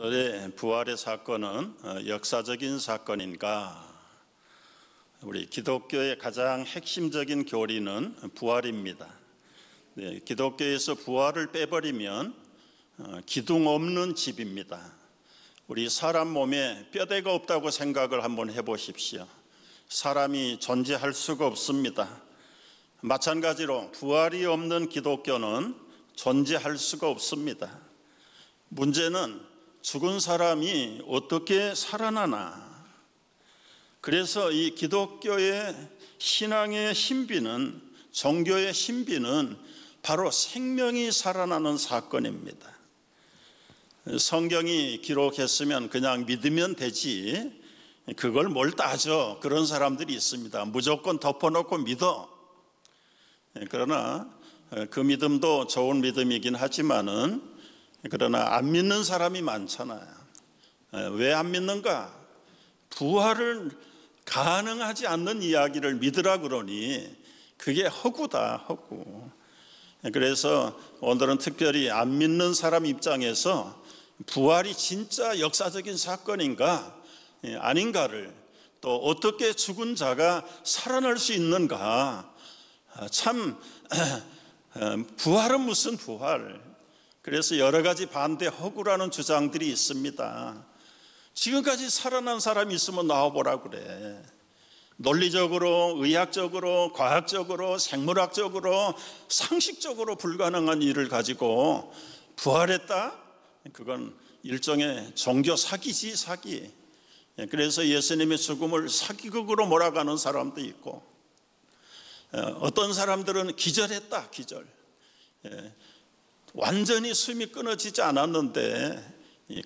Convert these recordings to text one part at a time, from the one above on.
오늘의 부활의 사건은 역사적인 사건인가? 우리 기독교의 가장 핵심적인 교리는 부활입니다. 기독교에서 부활을 빼버리면 기둥 없는 집입니다. 우리 사람 몸에 뼈대가 없다고 생각을 한번 해보십시오. 사람이 존재할 수가 없습니다. 마찬가지로 부활이 없는 기독교는 존재할 수가 없습니다. 문제는 죽은 사람이 어떻게 살아나나. 그래서 이 기독교의 신앙의 신비는, 종교의 신비는 바로 생명이 살아나는 사건입니다. 성경이 기록했으면 그냥 믿으면 되지, 그걸 뭘 따져. 그런 사람들이 있습니다. 무조건 덮어놓고 믿어. 그러나 그 믿음도 좋은 믿음이긴 하지만은, 그러나 안 믿는 사람이 많잖아요. 왜 안 믿는가? 부활을 가능하지 않는 이야기를 믿으라 그러니 그게 허구다, 허구. 그래서 오늘은 특별히 안 믿는 사람 입장에서 부활이 진짜 역사적인 사건인가 아닌가를, 또 어떻게 죽은 자가 살아날 수 있는가. 참 부활은 무슨 부활. 그래서 여러 가지 반대 허구라는 주장들이 있습니다. 지금까지 살아난 사람이 있으면 나와보라 그래. 논리적으로, 의학적으로, 과학적으로, 생물학적으로, 상식적으로 불가능한 일을 가지고 부활했다? 그건 일종의 종교 사기지, 사기. 그래서 예수님의 죽음을 사기극으로 몰아가는 사람도 있고, 어떤 사람들은 기절했다, 기절. 완전히 숨이 끊어지지 않았는데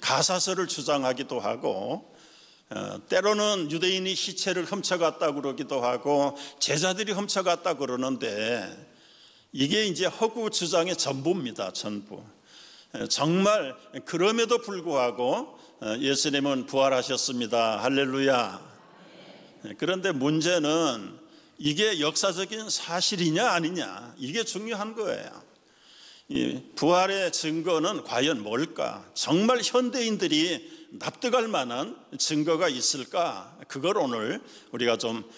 가사설을 주장하기도 하고, 때로는 유대인이 시체를 훔쳐갔다 그러기도 하고 제자들이 훔쳐갔다 그러는데, 이게 이제 허구 주장의 전부입니다. 전부. 정말 그럼에도 불구하고 예수님은 부활하셨습니다. 할렐루야. 그런데 문제는 이게 역사적인 사실이냐 아니냐, 이게 중요한 거예요. 이 부활의 증거는 과연 뭘까? 정말 현대인들이 납득할 만한 증거가 있을까? 그걸 오늘 우리가 좀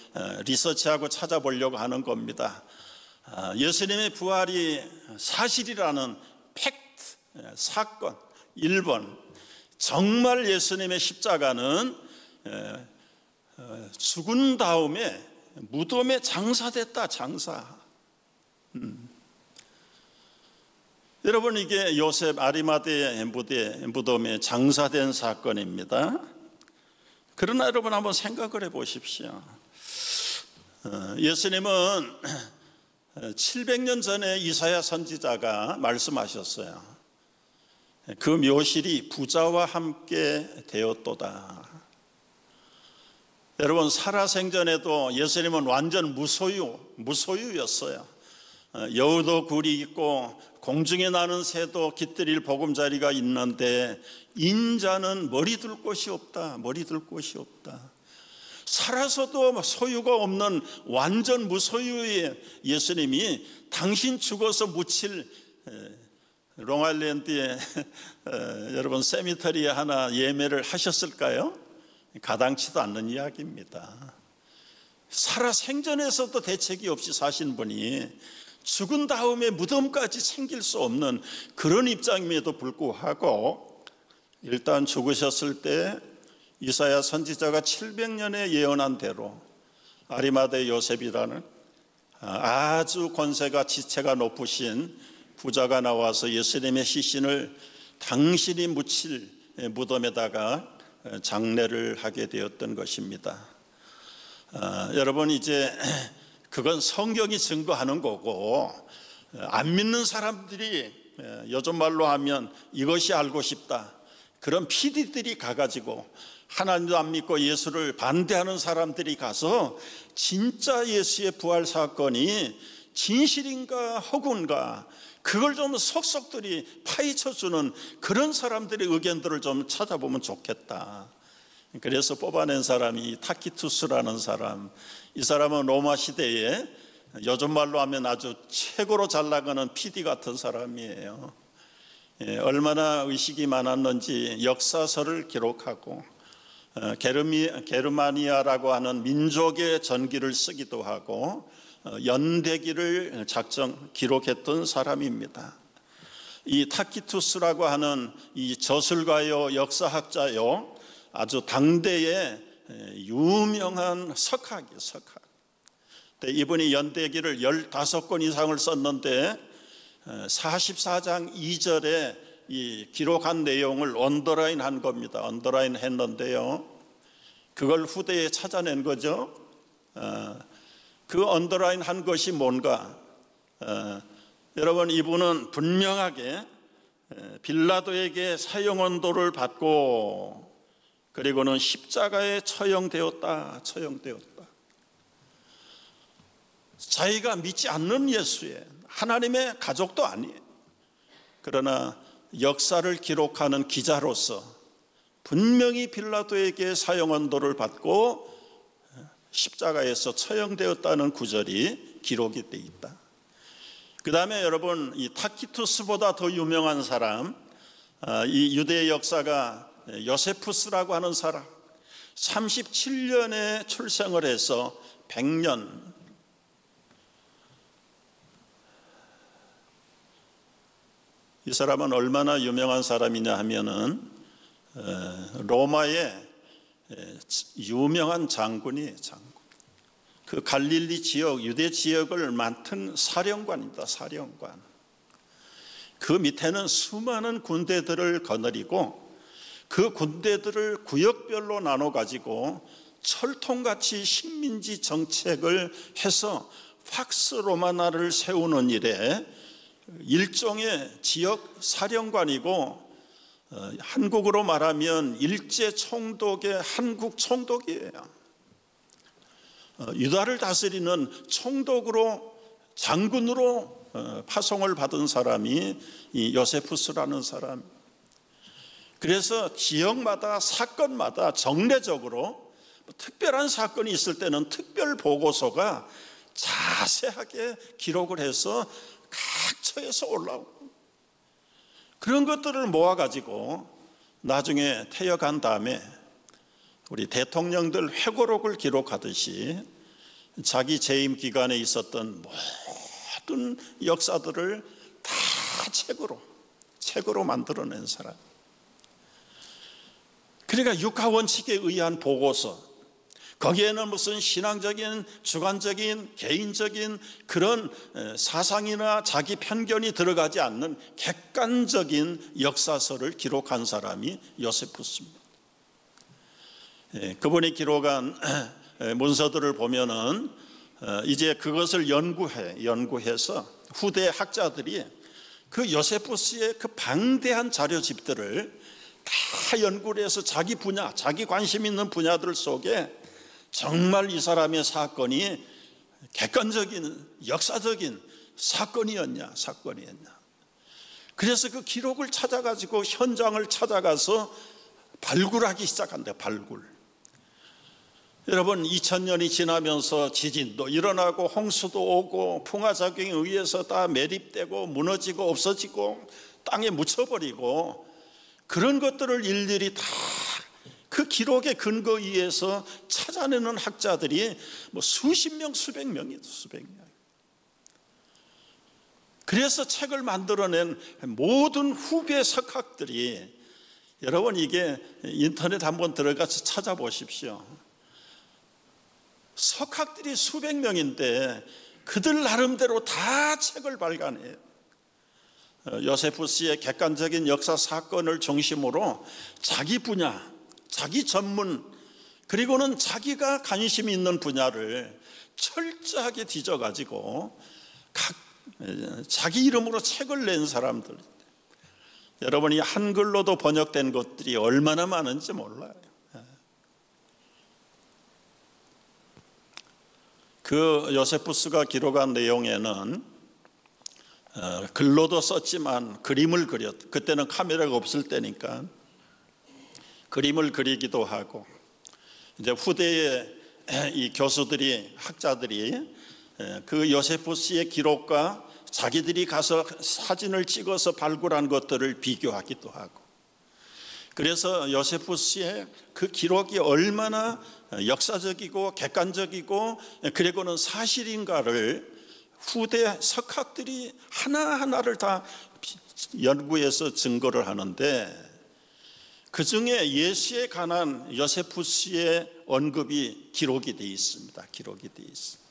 리서치하고 찾아보려고 하는 겁니다. 예수님의 부활이 사실이라는 팩트, 사건 1번, 정말 예수님의 십자가는 죽은 다음에 무덤에 장사됐다, 장사. 여러분, 이게 요셉 아리마대의 무덤에 장사된 사건입니다. 그러나 여러분 한번 생각을 해보십시오. 예수님은 700년 전에 이사야 선지자가 말씀하셨어요. 그 묘실이 부자와 함께 되었도다. 여러분, 살아생전에도 예수님은 완전 무소유였어요. 여우도 굴이 있고 공중에 나는 새도 깃들일 보금자리가 있는데 인자는 머리 둘 곳이 없다, 머리 둘 곳이 없다. 살아서도 소유가 없는 완전 무소유의 예수님이 당신 죽어서 묻힐 롱아일랜드에 여러분 세미터리에 하나 예매를 하셨을까요? 가당치도 않는 이야기입니다. 살아생전에서도 대책이 없이 사신 분이 죽은 다음에 무덤까지 챙길 수 없는 그런 입장임에도 불구하고, 일단 죽으셨을 때 이사야 선지자가 700년에 예언한 대로 아리마대 요셉이라는 아주 권세가 지체가 높으신 부자가 나와서 예수님의 시신을 당신이 묻힐 무덤에다가 장례를 하게 되었던 것입니다. 여러분, 이제 그건 성경이 증거하는 거고, 안 믿는 사람들이, 요즘 말로 하면 이것이 알고 싶다, 그런 PD들이 가가지고 하나님도 안 믿고 예수를 반대하는 사람들이 가서 진짜 예수의 부활 사건이 진실인가 허구인가, 그걸 좀 속속들이 파헤쳐주는 그런 사람들의 의견들을 좀 찾아보면 좋겠다. 그래서 뽑아낸 사람이 타키투스라는 사람. 이 사람은 로마 시대에 요즘 말로 하면 아주 최고로 잘 나가는 PD 같은 사람이에요. 얼마나 의식이 많았는지 역사서를 기록하고 게르마니아라고 하는 민족의 전기를 쓰기도 하고 연대기를 기록했던 사람입니다. 이 타키투스라고 하는 이 저술가요, 역사학자요, 아주 당대의 유명한 석학이에요, 석학. 이분이 연대기를 15권 이상을 썼는데 44장 2절에 이 기록한 내용을 언더라인 한 겁니다. 언더라인 했는데요, 그걸 후대에 찾아낸 거죠. 그 언더라인 한 것이 뭔가, 여러분, 이분은 분명하게 빌라도에게 사형언도를 받고 그리고는 십자가에 처형되었다. 자기가 믿지 않는 예수의 하나님의 가족도 아니에요. 그러나 역사를 기록하는 기자로서 분명히 빌라도에게 사형언도를 받고 십자가에서 처형되었다는 구절이 기록이 되어 있다. 그 다음에 여러분, 이 타키투스보다 더 유명한 사람, 이 유대 역사가 요세푸스라고 하는 사람, 37년에 출생을 해서 100년, 이 사람은 얼마나 유명한 사람이냐 하면은 로마의 유명한 장군이 그 갈릴리 지역, 유대 지역을 맡은 사령관입니다. 사령관. 그 밑에는 수많은 군대들을 거느리고 그 군대들을 구역별로 나눠 가지고 철통같이 식민지 정책을 해서 팍스 로마나를 세우는 일에 일종의 지역 사령관이고, 한국으로 말하면 일제 총독의 한국 총독이에요. 유다를 다스리는 총독으로, 장군으로 파송을 받은 사람이 이 요세푸스라는 사람. 그래서 지역마다 사건마다 정례적으로 특별한 사건이 있을 때는 특별 보고서가 자세하게 기록을 해서 각 처에서 올라오고, 그런 것들을 모아가지고 나중에 퇴역한 다음에 우리 대통령들 회고록을 기록하듯이 자기 재임 기간에 있었던 모든 역사들을 다 책으로 만들어낸 사람. 그러니까 육하원칙에 의한 보고서, 거기에는 무슨 신앙적인, 주관적인, 개인적인 그런 사상이나 자기 편견이 들어가지 않는 객관적인 역사서를 기록한 사람이 요세푸스입니다. 그분이 기록한 문서들을 보면은 이제 그것을 연구해서 후대 학자들이 그 요세푸스의 그 방대한 자료집들을 다 연구를 해서 자기 분야, 자기 관심 있는 분야들 속에 정말 이 사람의 사건이 객관적인 역사적인 사건이었냐. 그래서 그 기록을 찾아가지고 현장을 찾아가서 발굴하기 시작한대요. 발굴. 여러분, 2000년이 지나면서 지진도 일어나고 홍수도 오고 풍화작용에 의해서 다 매립되고 무너지고 없어지고 땅에 묻혀버리고, 그런 것들을 일일이 다 그 기록의 근거에 의해서 찾아내는 학자들이 수십 명, 수백 명이에요. 그래서 책을 만들어낸 모든 후배 석학들이, 여러분, 이게 인터넷 한번 들어가서 찾아보십시오. 석학들이 수백 명인데 그들 나름대로 다 책을 발간해요. 요세푸스의 객관적인 역사 사건을 중심으로 자기 분야, 자기 전문, 그리고는 자기가 관심 있는 분야를 철저하게 뒤져가지고 자기 이름으로 책을 낸 사람들. 여러분이 한글로도 번역된 것들이 얼마나 많은지 몰라요. 그 요세푸스가 기록한 내용에는 글로도 썼지만 그림을 그때는 카메라가 없을 때니까 그림을 그리기도 하고, 이제 후대의 이 교수들이, 학자들이 그 요세푸스의 기록과 자기들이 가서 사진을 찍어서 발굴한 것들을 비교하기도 하고, 그래서 요세푸스의 그 기록이 얼마나 역사적이고 객관적이고 그리고는 사실인가를 후대 석학들이 하나하나를 다 연구해서 증거를 하는데, 그 중에 예수에 관한 요세푸스의 언급이 기록이 되어 있습니다. 기록이 되어 있습니다.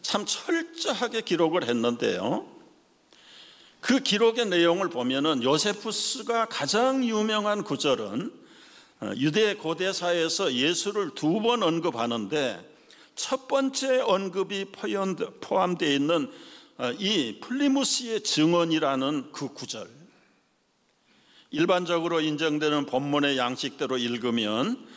참 철저하게 기록을 했는데요, 그 기록의 내용을 보면은 요세푸스가 가장 유명한 구절은 유대 고대사에서 예수를 2번 언급하는데, 첫 번째 언급이 포함되어 있는 이 플리무스의 증언이라는 그 구절, 일반적으로 인정되는 본문의 양식대로 읽으면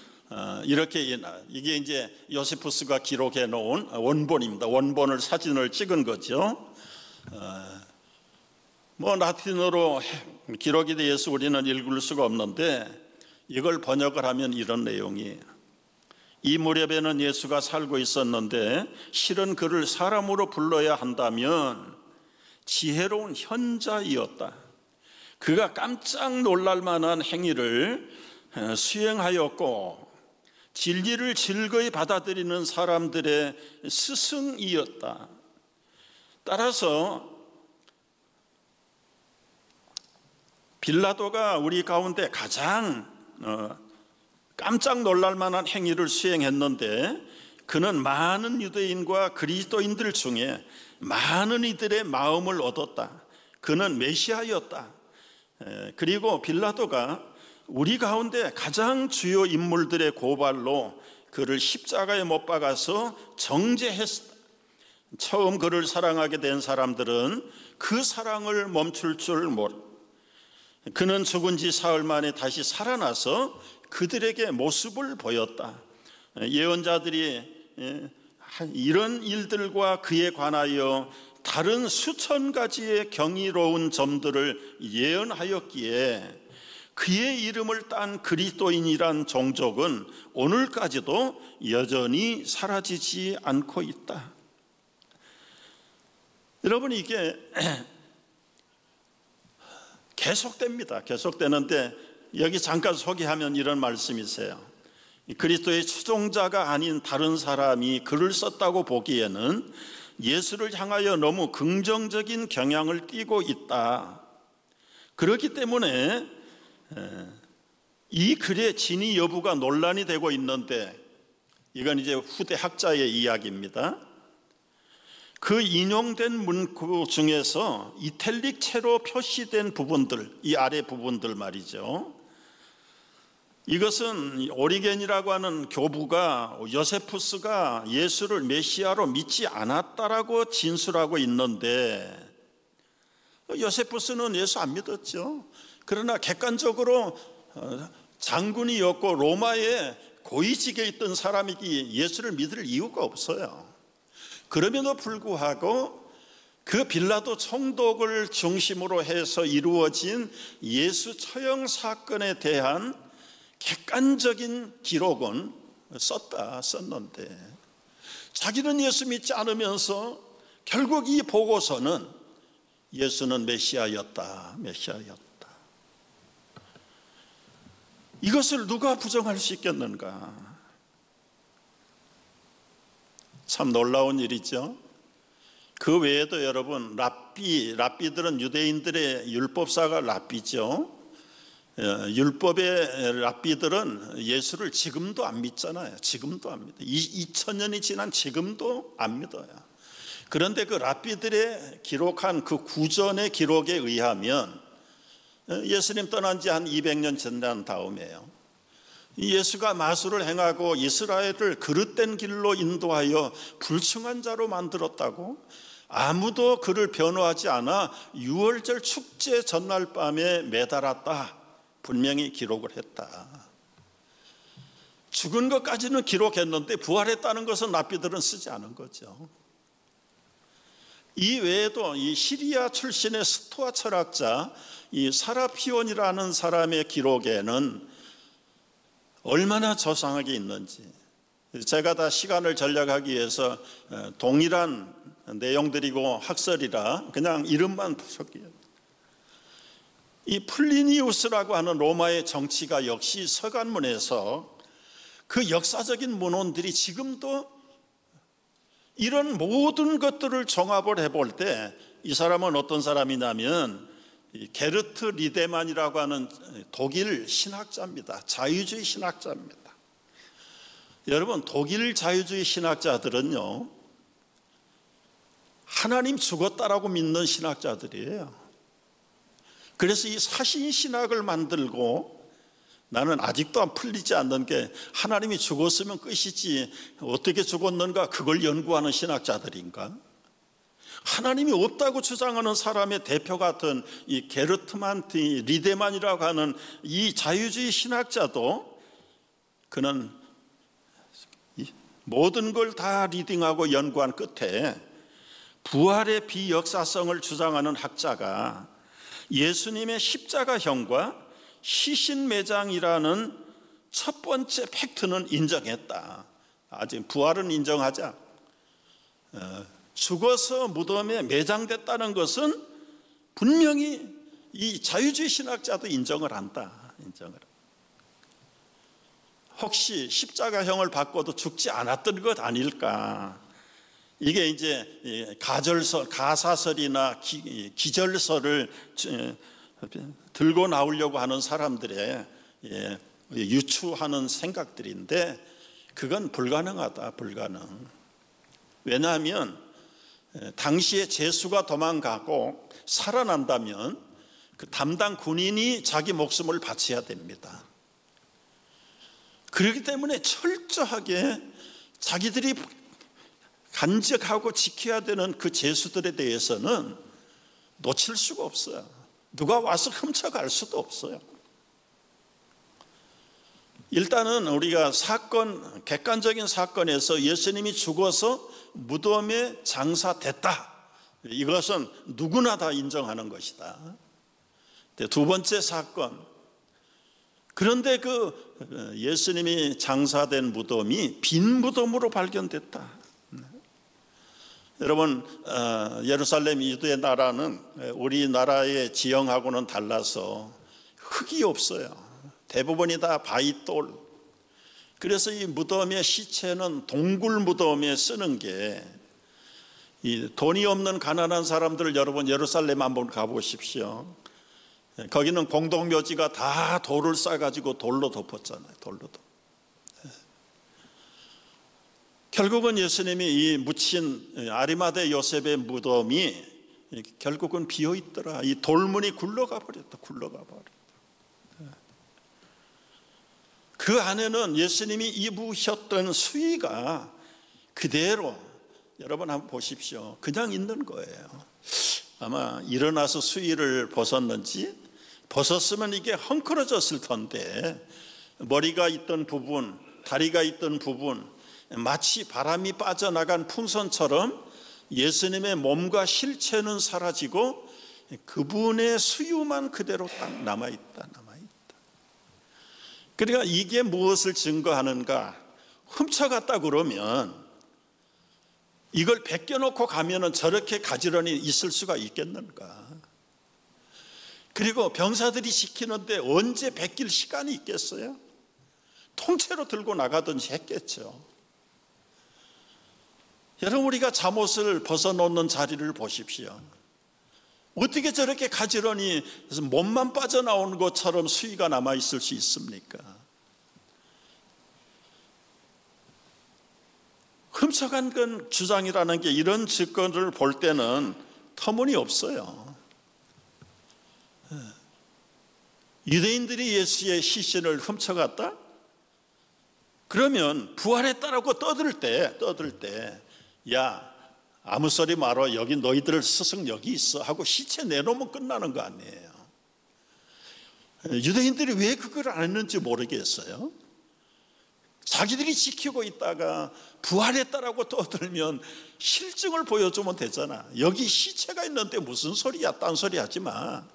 이렇게, 이게 이제 요세푸스가 기록해 놓은 원본입니다. 원본을 사진을 찍은 거죠. 라틴어로 기록이 되어서 우리는 읽을 수가 없는데, 이걸 번역을 하면 이런 내용이에요. 이 무렵에는 예수가 살고 있었는데 실은 그를 사람으로 불러야 한다면 지혜로운 현자이었다. 그가 깜짝 놀랄 만한 행위를 수행하였고 진리를 즐거이 받아들이는 사람들의 스승이었다. 따라서 빌라도가 우리 가운데 가장 깜짝 놀랄 만한 행위를 수행했는데, 그는 많은 유대인과 그리스도인들 중에 많은 이들의 마음을 얻었다. 그는 메시아였다. 그리고 빌라도가 우리 가운데 가장 주요 인물들의 고발로 그를 십자가에 못 박아서 정죄했다. 처음 그를 사랑하게 된 사람들은 그 사랑을 멈출 줄 모르고, 그는 죽은 지 사흘 만에 다시 살아나서 그들에게 모습을 보였다. 예언자들이 이런 일들과 그에 관하여 다른 수천 가지의 경이로운 점들을 예언하였기에 그의 이름을 딴 그리스도인이란 종족은 오늘까지도 여전히 사라지지 않고 있다. 여러분, 이게 계속됩니다. 계속되는데 여기 잠깐 소개하면 이런 말씀이세요. 그리스도의 추종자가 아닌 다른 사람이 글을 썼다고 보기에는 예수를 향하여 너무 긍정적인 경향을 띠고 있다. 그렇기 때문에 이 글의 진위 여부가 논란이 되고 있는데, 이건 이제 후대 학자의 이야기입니다. 그 인용된 문구 중에서 이탈릭체로 표시된 부분들, 이 아래 부분들 말이죠, 이것은 오리겐이라고 하는 교부가 요세푸스가 예수를 메시아로 믿지 않았다라고 진술하고 있는데, 요세푸스는 예수 안 믿었죠. 그러나 객관적으로 장군이었고 로마에 고위직에 있던 사람이 예수를 믿을 이유가 없어요. 그럼에도 불구하고 그 빌라도 총독을 중심으로 해서 이루어진 예수 처형 사건에 대한 객관적인 기록은 썼는데, 자기는 예수 믿지 않으면서 결국 이 보고서는 예수는 메시아였다. 이것을 누가 부정할 수 있겠는가? 참 놀라운 일이죠. 그 외에도 여러분, 랍비들은 유대인들의 율법사가 랍비죠. 율법의 랍비들은 예수를 지금도 안 믿잖아요. 지금도 안 믿어요. 2000년이 지난 지금도 안 믿어요. 그런데 그 랍비들의 기록한 그 구전의 기록에 의하면 예수님 떠난 지 한 200년 지난 다음에요, 예수가 마술을 행하고 이스라엘을 그릇된 길로 인도하여 불충한 자로 만들었다고, 아무도 그를 변호하지 않아 유월절 축제 전날 밤에 매달았다, 분명히 기록을 했다. 죽은 것까지는 기록했는데 부활했다는 것은 랍비들은 쓰지 않은 거죠. 이 외에도 이 시리아 출신의 스토아 철학자 이 사라피온이라는 사람의 기록에는 얼마나 저상하게 있는지 제가 다 시간을 절약하기 위해서 동일한 내용들이고 학설이라 그냥 이름만 부석해요. 이 플리니우스라고 하는 로마의 정치가 역시 서간문에서 그 역사적인 문헌들이 지금도 이런 모든 것들을 종합을 해볼 때 이 사람은 어떤 사람이냐면 게르트 리데만이라고 하는 독일 신학자입니다. 자유주의 신학자입니다. 여러분, 독일 자유주의 신학자들은요, 하나님 죽었다라고 믿는 신학자들이에요. 그래서 이 사신신학을 만들고, 나는 아직도 안 풀리지 않는 게 하나님이 죽었으면 끝이지 어떻게 죽었는가 그걸 연구하는 신학자들인가? 하나님이 없다고 주장하는 사람의 대표 같은 이 게르트만 리데만이라고 하는 이 자유주의 신학자도 그는 모든 걸 다 리딩하고 연구한 끝에 부활의 비역사성을 주장하는 학자가 예수님의 십자가형과 시신매장이라는 첫 번째 팩트는 인정했다. 아직 부활은 인정하자. 죽어서 무덤에 매장됐다는 것은 분명히 이 자유주의 신학자도 인정을 한다. 혹시 십자가형을 받고도 죽지 않았던 것 아닐까? 이게 이제 가사설이나 기절설을 들고 나오려고 하는 사람들의 유추하는 생각들인데 그건 불가능하다. 불가능. 왜냐하면 당시에 제수가 도망가고 살아난다면 그 담당 군인이 자기 목숨을 바쳐야 됩니다. 그렇기 때문에 철저하게 자기들이 간직하고 지켜야 되는 그 제수들에 대해서는 놓칠 수가 없어요. 누가 와서 훔쳐갈 수도 없어요. 일단은 우리가 객관적인 사건에서 예수님이 죽어서 무덤에 장사됐다. 이것은 누구나 다 인정하는 것이다. 두 번째 사건. 그런데 그 예수님이 장사된 무덤이 빈 무덤으로 발견됐다. 여러분, 예루살렘 유대 나라는 우리나라의 지형하고는 달라서 흙이 없어요. 대부분이 다 바위돌. 그래서 이 무덤의 시체는 동굴 무덤에 쓰는 게, 이 돈이 없는 가난한 사람들, 여러분 예루살렘 한번 가보십시오. 거기는 공동묘지가 다 돌을 싸가지고 돌로 덮었잖아요. 돌로 덮. 결국은 예수님이 이 묻힌 아리마대 요셉의 무덤이 결국은 비어 있더라. 이 돌문이 굴러가 버렸다. 그 안에는 예수님이 입으셨던 수의가 그대로, 여러분 한번 보십시오. 그냥 있는 거예요. 아마 일어나서 수의를 벗었는지, 벗었으면 이게 헝클어졌을 텐데 머리가 있던 부분, 다리가 있던 부분, 마치 바람이 빠져나간 풍선처럼 예수님의 몸과 실체는 사라지고 그분의 수유만 그대로 딱 남아있다. 그러니까 이게 무엇을 증거하는가? 훔쳐갔다 그러면 이걸 벗겨놓고 가면은 저렇게 가지런히 있을 수가 있겠는가? 그리고 병사들이 지키는데 언제 벗길 시간이 있겠어요? 통째로 들고 나가든지 했겠죠. 여러분, 우리가 잠옷을 벗어놓는 자리를 보십시오. 어떻게 저렇게 가지런히 몸만 빠져나오는 것처럼 수위가 남아있을 수 있습니까? 훔쳐간 건 주장이라는 게 이런 증거를 볼 때는 터무니없어요. 유대인들이 예수의 시신을 훔쳐갔다? 그러면 부활했다라고 떠들 때 야, 아무 소리 말어. 여기 너희들 스승 여기 있어 하고 시체 내놓으면 끝나는 거 아니에요. 유대인들이 왜 그걸 안 했는지 모르겠어요. 자기들이 지키고 있다가 부활했다라고 떠들면 실증을 보여주면 되잖아. 여기 시체가 있는데 무슨 소리야, 딴소리 하지 마.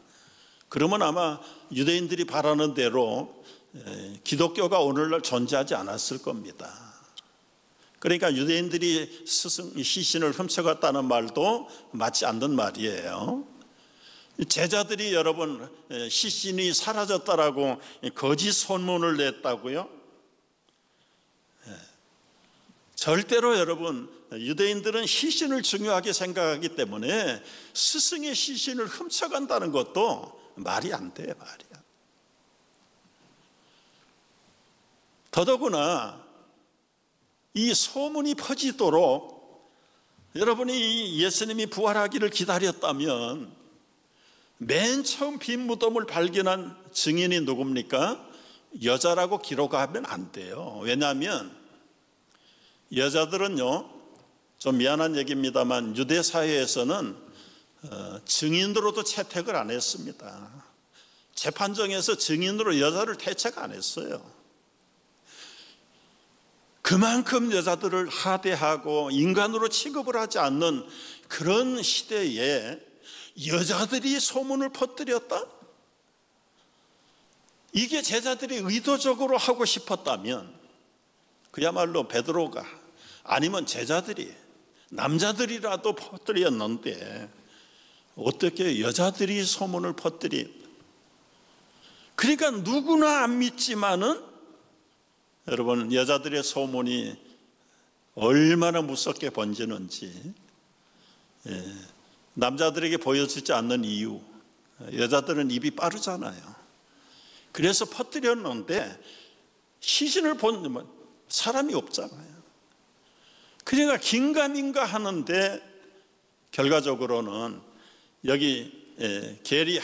그러면 아마 유대인들이 바라는 대로 기독교가 오늘날 존재하지 않았을 겁니다. 그러니까 유대인들이 시신을 훔쳐갔다는 말도 맞지 않는 말이에요. 제자들이 여러분 시신이 사라졌다라고 거짓 소문을 냈다고요? 절대로 여러분 유대인들은 시신을 중요하게 생각하기 때문에 스승의 시신을 훔쳐간다는 것도 말이 안 돼, 말이야. 더더구나 이 소문이 퍼지도록 여러분이 예수님이 부활하기를 기다렸다면 맨 처음 빈 무덤을 발견한 증인이 누굽니까? 여자라고 기록하면 안 돼요. 왜냐하면 여자들은요, 좀 미안한 얘기입니다만 유대 사회에서는 증인으로도 채택을 안 했습니다. 재판정에서 증인으로 여자를 채택 안 했어요. 그만큼 여자들을 하대하고 인간으로 취급을 하지 않는 그런 시대에 여자들이 소문을 퍼뜨렸다? 이게 제자들이 의도적으로 하고 싶었다면 그야말로 베드로가 아니면 제자들이 남자들이라도 퍼뜨렸는데 어떻게 여자들이 소문을 그러니까 누구나 안 믿지만은 여러분 여자들의 소문이 얼마나 무섭게 번지는지 남자들에게 보여주지 않는 이유, 여자들은 입이 빠르잖아요. 그래서 퍼뜨렸는데 시신을 본 사람이 없잖아요. 그러니까 긴가민가 하는데 결과적으로는 여기 게리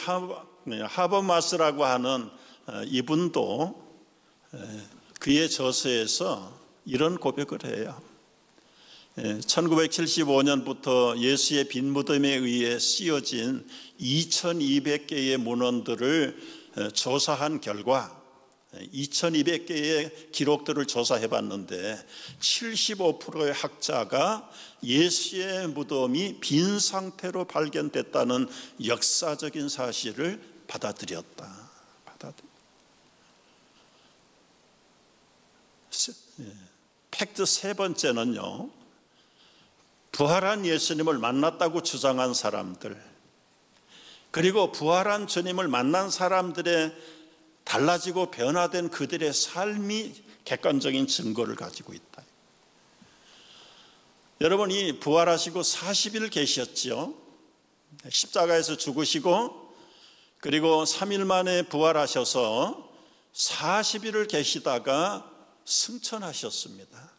하버마스라고 하는 이분도 그의 저서에서 이런 고백을 해요. 1975년부터 예수의 빈 무덤에 의해 씌어진 2200개의 문헌들을 조사한 결과 2200개의 기록들을 조사해 봤는데 75%의 학자가 예수의 무덤이 빈 상태로 발견됐다는 역사적인 사실을 받아들였다. 팩트 세 번째는요, 부활한 예수님을 만났다고 주장한 사람들, 그리고 부활한 주님을 만난 사람들의 달라지고 변화된 그들의 삶이 객관적인 증거를 가지고 있다. 여러분이 부활하시고 40일 계셨죠. 십자가에서 죽으시고 그리고 3일 만에 부활하셔서 40일을 계시다가 승천하셨습니다.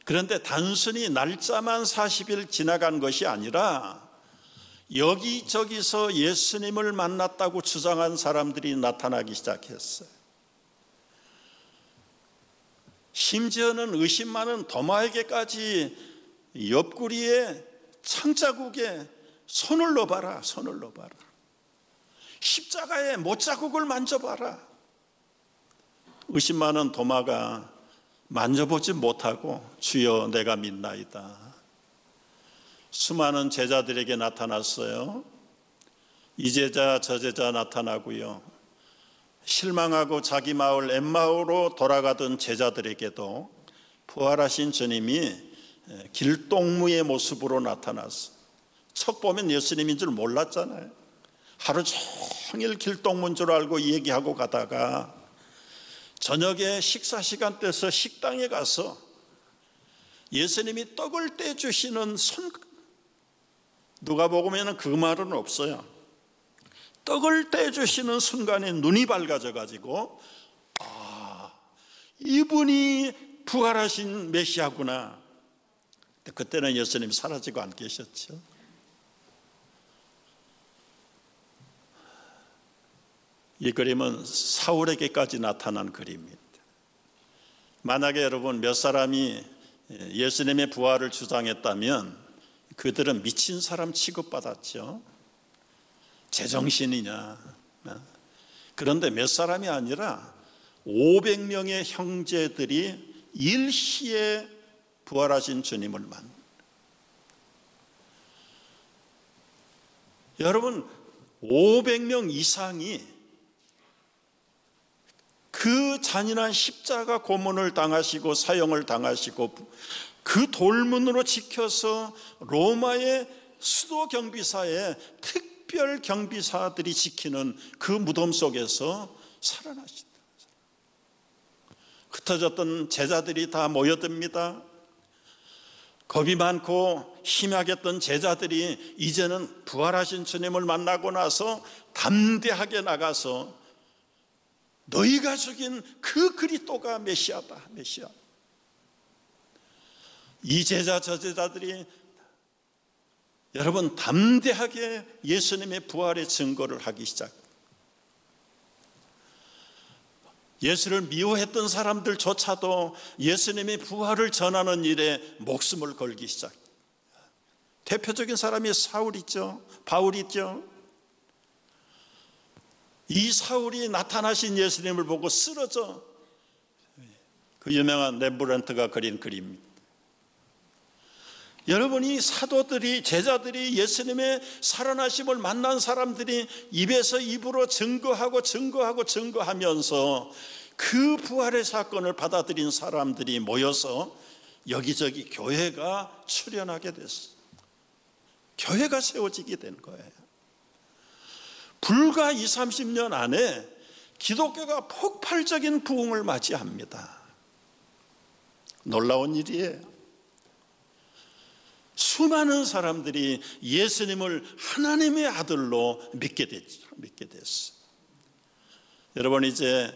그런데 단순히 날짜만 40일 지나간 것이 아니라 여기저기서 예수님을 만났다고 주장한 사람들이 나타나기 시작했어요. 심지어는 의심 많은 도마에게까지 옆구리에 창자국에 손을 넣어봐라, 손을 넣어봐라. 십자가에 못자국을 만져봐라. 의심 많은 도마가 만져보지 못하고 주여 내가 믿나이다. 수많은 제자들에게 나타났어요. 이 제자 저 제자 나타나고요. 실망하고 자기 마을 엠마오로 돌아가던 제자들에게도 부활하신 주님이 길동무의 모습으로 나타났어요. 척 보면 예수님인 줄 몰랐잖아요. 하루 종일 길동무인 줄 알고 얘기하고 가다가 저녁에 식사 시간 때서 식당에 가서 예수님이 떡을 떼주시는 누가 보면 그 말은 없어요. 떡을 떼주시는 순간에 눈이 밝아져 가지고 이분이 부활하신 메시아구나. 그때는 예수님이 사라지고 안 계셨죠. 이 그림은 사울에게까지 나타난 그림입니다. 만약에 여러분 몇 사람이 예수님의 부활을 주장했다면 그들은 미친 사람 취급받았죠. 제정신이냐. 그런데 몇 사람이 아니라 500명의 형제들이 일시에 부활하신 주님을 만나. 여러분 500명 이상이 그 잔인한 십자가 고문을 당하시고 사형을 당하시고 그 돌문으로 지켜서 로마의 수도 경비사의 특별 경비사들이 지키는 그 무덤 속에서 살아나신다. 흩어졌던 제자들이 다 모여듭니다. 겁이 많고 희망했던 제자들이 이제는 부활하신 주님을 만나고 나서 담대하게 나가서 너희가 죽인 그 그리스도가 메시아다, 메시아. 이 제자 저 제자들이 여러분 담대하게 예수님의 부활의 증거를 하기 시작. 예수를 미워했던 사람들조차도 예수님의 부활을 전하는 일에 목숨을 걸기 시작. 대표적인 사람이 사울이죠. 바울이죠. 이 사울이 나타나신 예수님을 보고 쓰러져. 그 유명한 렘브란트가 그린 그림입니다. 여러분, 이 사도들이, 제자들이, 예수님의 살아나심을 만난 사람들이 입에서 입으로 증거하면서 그 부활의 사건을 받아들인 사람들이 모여서 여기저기 교회가 출현하게 됐어요. 교회가 세워지게 된 거예요. 불과 20, 30년 안에 기독교가 폭발적인 부흥을 맞이합니다. 놀라운 일이에요. 수많은 사람들이 예수님을 하나님의 아들로 믿게 됐어요. 여러분, 이제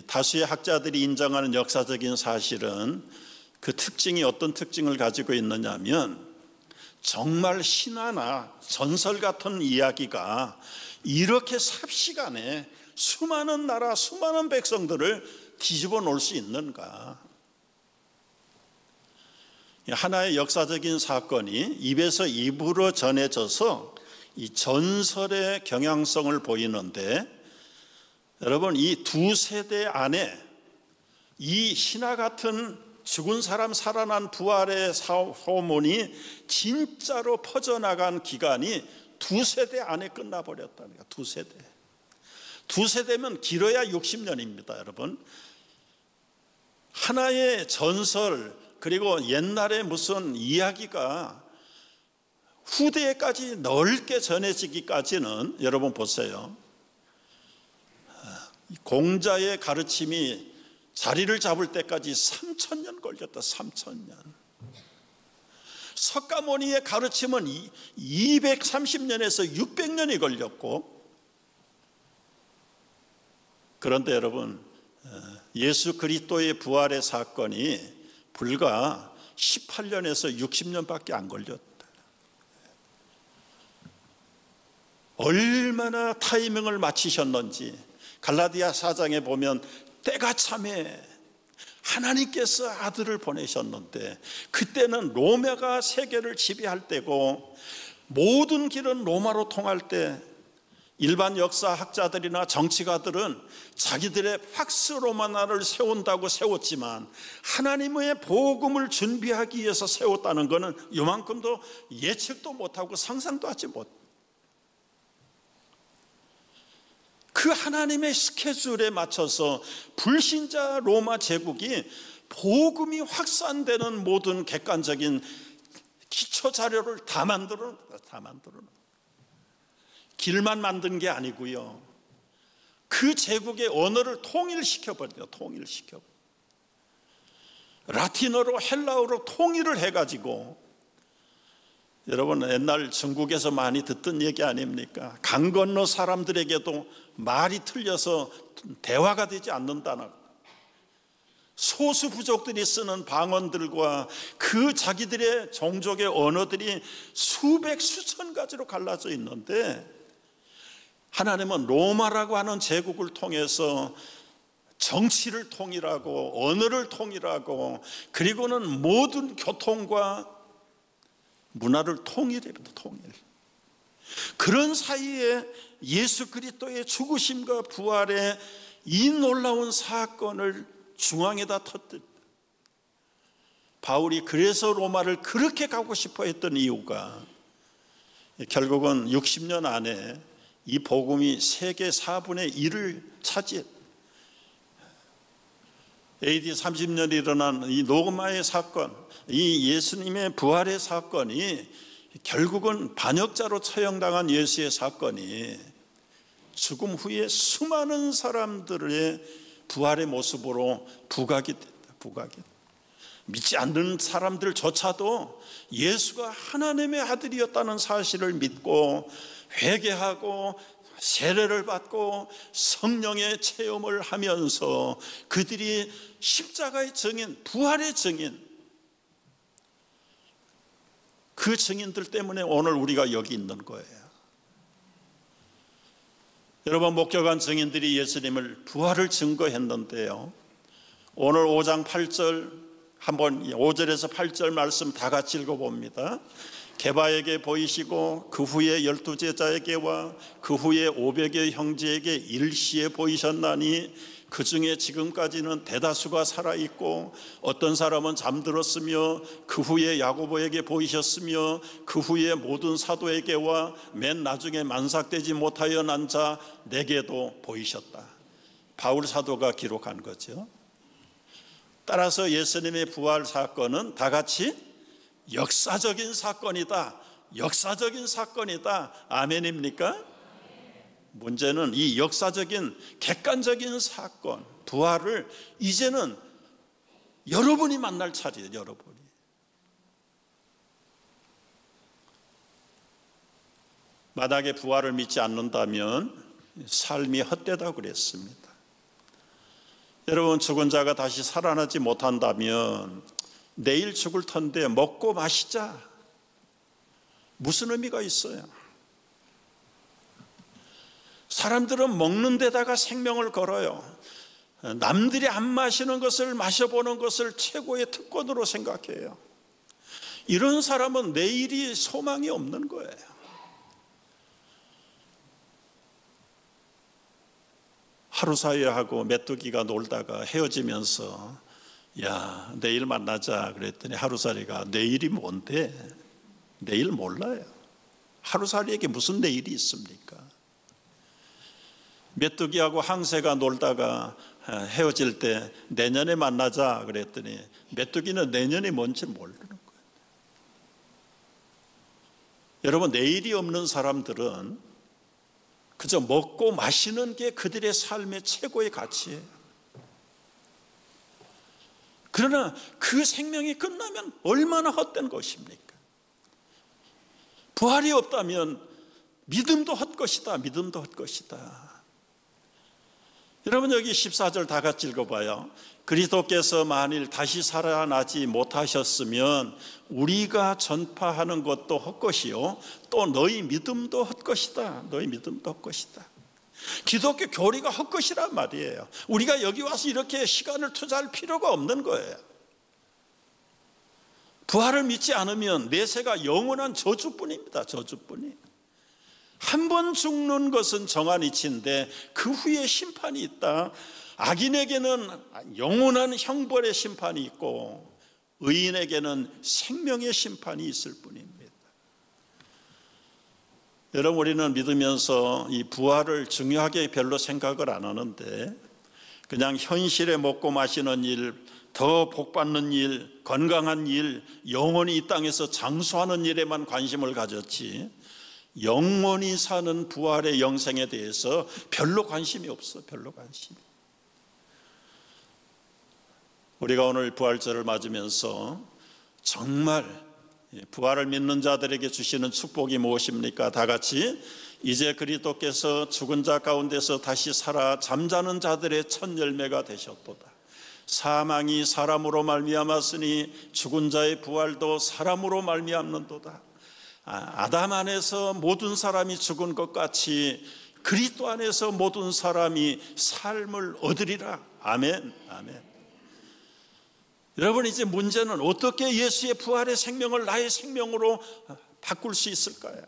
다수의 학자들이 인정하는 역사적인 사실은 그 특징이 어떤 특징을 가지고 있느냐 하면 정말 신화나 전설 같은 이야기가 이렇게 삽시간에 수많은 나라, 수많은 백성들을 뒤집어 놓을 수 있는가? 하나의 역사적인 사건이 입에서 입으로 전해져서 이 전설의 경향성을 보이는데, 여러분, 이 두 세대 안에 이 신화 같은 죽은 사람 살아난 부활의 소문이 진짜로 퍼져나간 기간이 두 세대 안에 끝나버렸다는 거예요. 두 세대. 두 세대면 길어야 60년입니다, 여러분. 하나의 전설, 그리고 옛날에 무슨 이야기가 후대에까지 넓게 전해지기까지는, 여러분 보세요, 공자의 가르침이 자리를 잡을 때까지 3,000년 걸렸다. 3,000년. 석가모니의 가르침은 230년에서 600년이 걸렸고, 그런데 여러분, 예수 그리스도의 부활의 사건이 불과 18년에서 60년밖에 안 걸렸다. 얼마나 타이밍을 맞추셨는지 갈라디아 4장에 보면 때가 참에 하나님께서 아들을 보내셨는데, 그때는 로마가 세계를 지배할 때고 모든 길은 로마로 통할 때, 일반 역사학자들이나 정치가들은 자기들의 팍스 로마나를 세운다고 세웠지만 하나님의 복음을 준비하기 위해서 세웠다는 것은 요만큼도 예측도 못하고 상상도 하지 못. 그 하나님의 스케줄에 맞춰서 불신자 로마 제국이 복음이 확산되는 모든 객관적인 기초 자료를 다 만들어. 길만 만든 게 아니고요, 그 제국의 언어를 통일시켜버려요. 라틴어로 헬라어로 통일을 해가지고, 여러분 옛날 중국에서 많이 듣던 얘기 아닙니까? 강 건너 사람들에게도 말이 틀려서 대화가 되지 않는다는, 소수 부족들이 쓰는 방언들과 그 자기들의 종족의 언어들이 수백 수천 가지로 갈라져 있는데, 하나님은 로마라고 하는 제국을 통해서 정치를 통일하고 언어를 통일하고, 그리고는 모든 교통과 문화를 통일합니다. 통일. 그런 사이에 예수 그리스도의 죽으심과 부활의 이 놀라운 사건을 중앙에다 터뜨립니다. 바울이 그래서 로마를 그렇게 가고 싶어 했던 이유가, 결국은 60년 안에 이 복음이 세계 4분의 1을 차지했다. AD 30년에 일어난 이 노마의 사건, 이 예수님의 부활의 사건이 결국은 반역자로 처형당한 예수의 사건이 죽음 후에 수많은 사람들의 부활의 모습으로 부각이 됐다. 부각이. 믿지 않는 사람들조차도 예수가 하나님의 아들이었다는 사실을 믿고 회개하고 세례를 받고 성령의 체험을 하면서 그들이 십자가의 증인, 부활의 증인, 그 증인들 때문에 오늘 우리가 여기 있는 거예요. 여러분, 목격한 증인들이 예수님을 부활을 증거했는데요, 오늘 5장 8절 한번 5절에서 8절 말씀 다 같이 읽어봅니다. 게바에게 보이시고 그 후에 12제자에게와 그 후에 500여 형제에게 일시에 보이셨나니 그 중에 지금까지는 대다수가 살아있고 어떤 사람은 잠들었으며 그 후에 야고보에게 보이셨으며 그 후에 모든 사도에게와 맨 나중에 만삭되지 못하여 난 자 내게도 보이셨다. 바울 사도가 기록한 거죠. 따라서 예수님의 부활 사건은 다 같이 역사적인 사건이다. 역사적인 사건이다. 아멘입니까? 문제는 이 역사적인 객관적인 사건, 부활을 이제는 여러분이 만날 차례예요. 여러분이. 만약에 부활을 믿지 않는다면 삶이 헛되다고 그랬습니다. 여러분, 죽은 자가 다시 살아나지 못한다면 내일 죽을 텐데 먹고 마시자. 무슨 의미가 있어요? 사람들은 먹는 데다가 생명을 걸어요. 남들이 안 마시는 것을 마셔보는 것을 최고의 특권으로 생각해요. 이런 사람은 내일이 소망이 없는 거예요. 하루 사이하고 메뚜기가 놀다가 헤어지면서 야, 내일 만나자 그랬더니 하루살이가 내일이 뭔데? 내일 몰라요. 하루살이에게 무슨 내일이 있습니까? 메뚜기하고 항새가 놀다가 헤어질 때 내년에 만나자 그랬더니 메뚜기는 내년이 뭔지 모르는 거예요. 여러분, 내일이 없는 사람들은 그저 먹고 마시는 게 그들의 삶의 최고의 가치예요. 그러나 그 생명이 끝나면 얼마나 헛된 것입니까? 부활이 없다면 믿음도 헛것이다. 믿음도 헛것이다. 여러분, 여기 14절 다 같이 읽어봐요. 그리스도께서 만일 다시 살아나지 못하셨으면 우리가 전파하는 것도 헛것이요 또 너희 믿음도 헛것이다. 너희 믿음도 헛것이다. 기독교 교리가 헛것이란 말이에요. 우리가 여기 와서 이렇게 시간을 투자할 필요가 없는 거예요. 부활을 믿지 않으면 내세가 영원한 저주뿐입니다. 저주뿐이. 한 번 죽는 것은 정한 이치인데 그 후에 심판이 있다. 악인에게는 영원한 형벌의 심판이 있고 의인에게는 생명의 심판이 있을 뿐입니다. 여러분, 우리는 믿으면서 이 부활을 중요하게 별로 생각을 안 하는데 그냥 현실에 먹고 마시는 일, 더 복받는 일, 건강한 일, 영원히 이 땅에서 장수하는 일에만 관심을 가졌지 영원히 사는 부활의 영생에 대해서 별로 관심이 없어. 별로 관심이. 우리가 오늘 부활절을 맞으면서 정말 부활을 믿는 자들에게 주시는 축복이 무엇입니까? 다 같이 이제 그리스도께서 죽은 자 가운데서 다시 살아 잠자는 자들의 첫 열매가 되셨도다. 사망이 사람으로 말미암았으니 죽은 자의 부활도 사람으로 말미암는도다. 아담 안에서 모든 사람이 죽은 것 같이 그리스도 안에서 모든 사람이 삶을 얻으리라. 아멘. 아멘. 여러분, 이제 문제는 어떻게 예수의 부활의 생명을 나의 생명으로 바꿀 수 있을까요?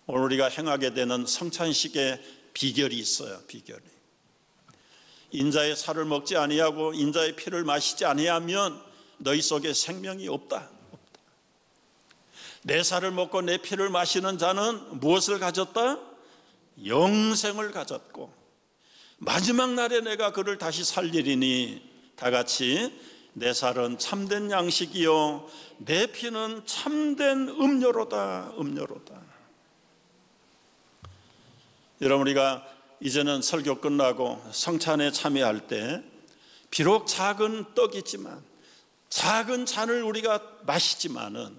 오늘 우리가 행하게 되는 성찬식의 비결이 있어요. 비결이. 인자의 살을 먹지 아니하고 인자의 피를 마시지 아니하면 너희 속에 생명이 없다. 내 살을 먹고 내 피를 마시는 자는 무엇을 가졌다? 영생을 가졌고 마지막 날에 내가 그를 다시 살리리니 다 같이 내 살은 참된 양식이요 내 피는 참된 음료로다. 음료로다. 여러분, 우리가 이제는 설교 끝나고 성찬에 참여할 때 비록 작은 떡이지만 작은 잔을 우리가 마시지만은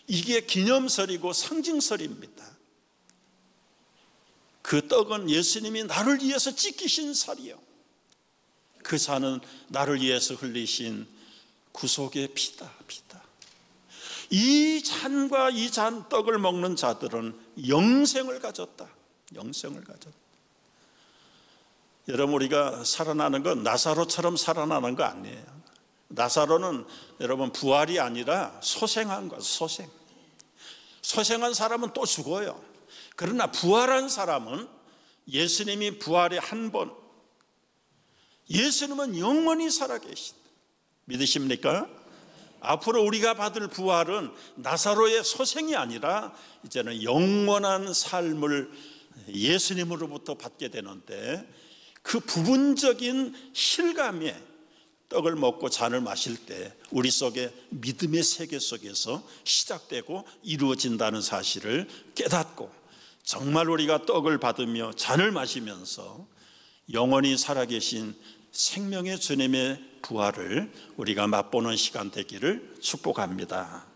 이게 기념설이고 상징설입니다. 그 떡은 예수님이 나를 위해서 찢기신 살이요, 그 잔은 나를 위해서 흘리신 구속의 피다. 이 잔과 이 잔 떡을 먹는 자들은 영생을 가졌다. 영생을 가졌다. 여러분, 우리가 살아나는 건 나사로처럼 살아나는 거 아니에요. 나사로는 여러분 부활이 아니라 소생한 거예요. 소생한 사람은 또 죽어요. 그러나 부활한 사람은 예수님이 부활의 한 번, 예수님은 영원히 살아계시다. 믿으십니까? 앞으로 우리가 받을 부활은 나사로의 소생이 아니라 이제는 영원한 삶을 예수님으로부터 받게 되는데, 그 부분적인 실감에 떡을 먹고 잔을 마실 때 우리 속에 믿음의 세계 속에서 시작되고 이루어진다는 사실을 깨닫고, 정말 우리가 떡을 받으며 잔을 마시면서 영원히 살아계신 생명의 주님의 부활을 우리가 맛보는 시간 되기를 축복합니다.